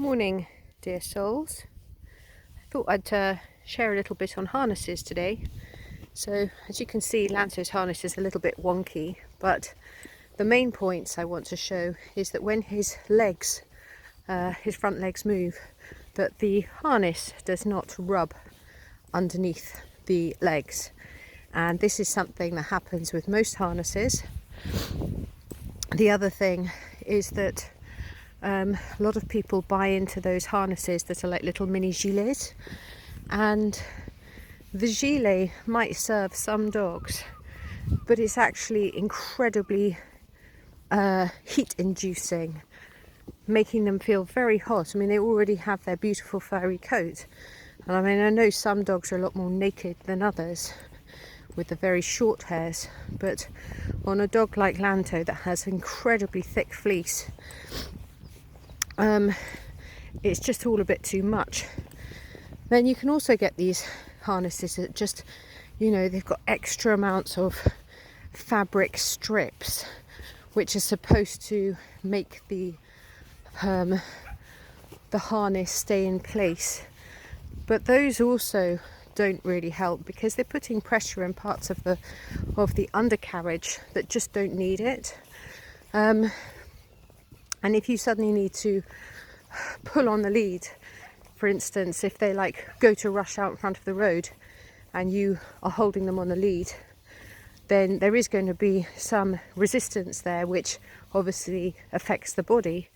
Morning, dear souls. I thought I'd share a little bit on harnesses today. So, as you can see, Lanto's harness is a little bit wonky, but the main points I want to show is that when his legs, his front legs move, that the harness does not rub underneath the legs. And this is something that happens with most harnesses. The other thing is that a lot of people buy into those harnesses that are like little mini gilets, and the gilet might serve some dogs, but it's actually incredibly heat inducing, making them feel very hot. I mean, they already have their beautiful furry coat, and I mean, I know some dogs are a lot more naked than others with the very short hairs, but on a dog like Lanto that has incredibly thick fleece, it's just all a bit too much. Then you can also get these harnesses that just, they've got extra amounts of fabric strips which are supposed to make the harness stay in place, but those also don't really help because they're putting pressure in parts of the undercarriage that just don't need it. And if you suddenly need to pull on the lead, for instance, if they go to rush out in front of the road and you are holding them on the lead, then there is going to be some resistance there, which obviously affects the body.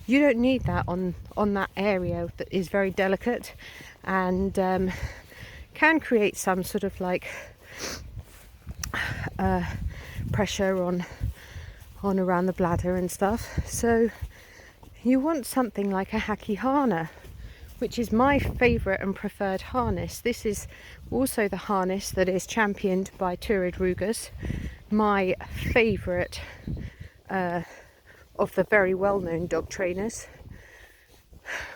You don't need that on that area that is very delicate and can create some sort of pressure on around the bladder and stuff. So you want something like a Haquihana, which is my favourite and preferred harness. This is also the harness that is championed by Turid Rugaas, my favourite of the very well-known dog trainers.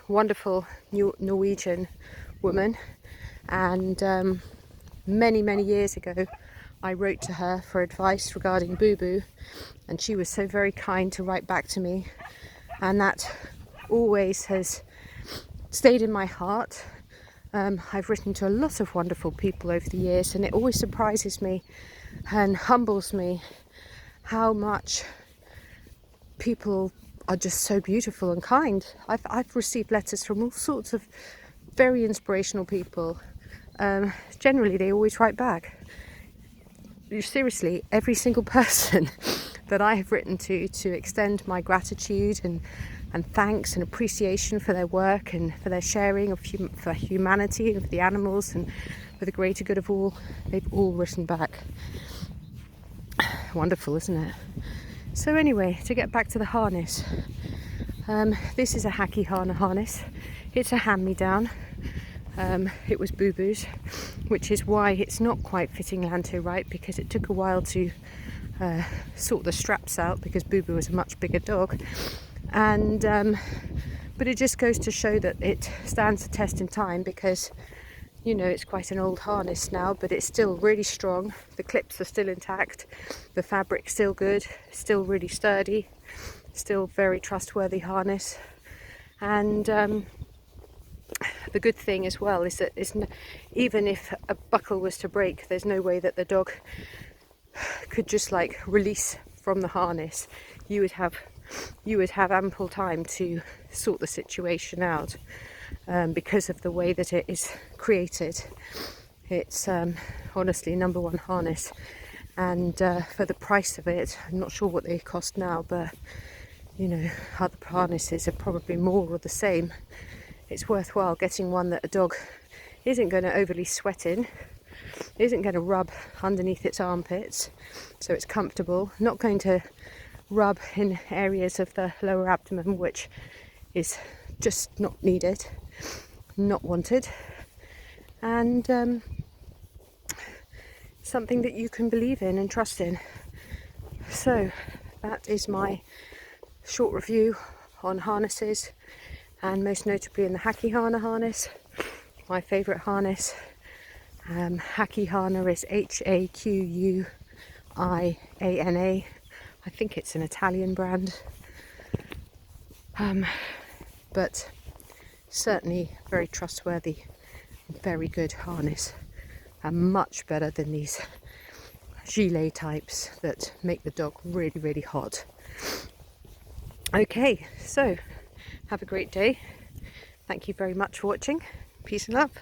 Wonderful Norwegian woman, and many years ago I wrote to her for advice regarding BooBoo, and she was so very kind to write back to me, and that always has stayed in my heart. I've written to a lot of wonderful people over the years, and it always surprises me and humbles me how much people are just so beautiful and kind. I've received letters from all sorts of very inspirational people. Generally they always write back. Seriously, every single person that I have written to extend my gratitude and thanks and appreciation for their work and for their sharing of for humanity and for the animals and for the greater good of all, they've all written back. Wonderful, isn't it? So anyway, to get back to the harness, this is a Haquihana harness. It's a hand-me-down. It was BooBoo's, which is why it's not quite fitting Lanto right, because it took a while to sort the straps out, because BooBoo was a much bigger dog. And but it just goes to show that it stands the test in time, because it's quite an old harness now, but it's still really strong. The clips are still intact, the fabric's still good, still really sturdy, still very trustworthy harness. And the good thing as well is that even if a buckle was to break, there's no way that the dog could just release from the harness. You would have ample time to sort the situation out, because of the way that it is created. It's honestly number one harness, and for the price of it, I'm not sure what they cost now, but other harnesses are probably more or the same. It's worthwhile getting one that a dog isn't going to overly sweat in, isn't going to rub underneath its armpits, so it's comfortable, not going to rub in areas of the lower abdomen which is just not needed, not wanted, and something that you can believe in and trust in. So that is my short review on harnesses, and most notably in the Haquihana harness, my favourite harness. Haquihana is Haquuiana. I think it's an Italian brand, but certainly very trustworthy, very good harness, and much better than these gilet types that make the dog really, really hot. Okay, so have a great day. Thank you very much for watching. Peace and love.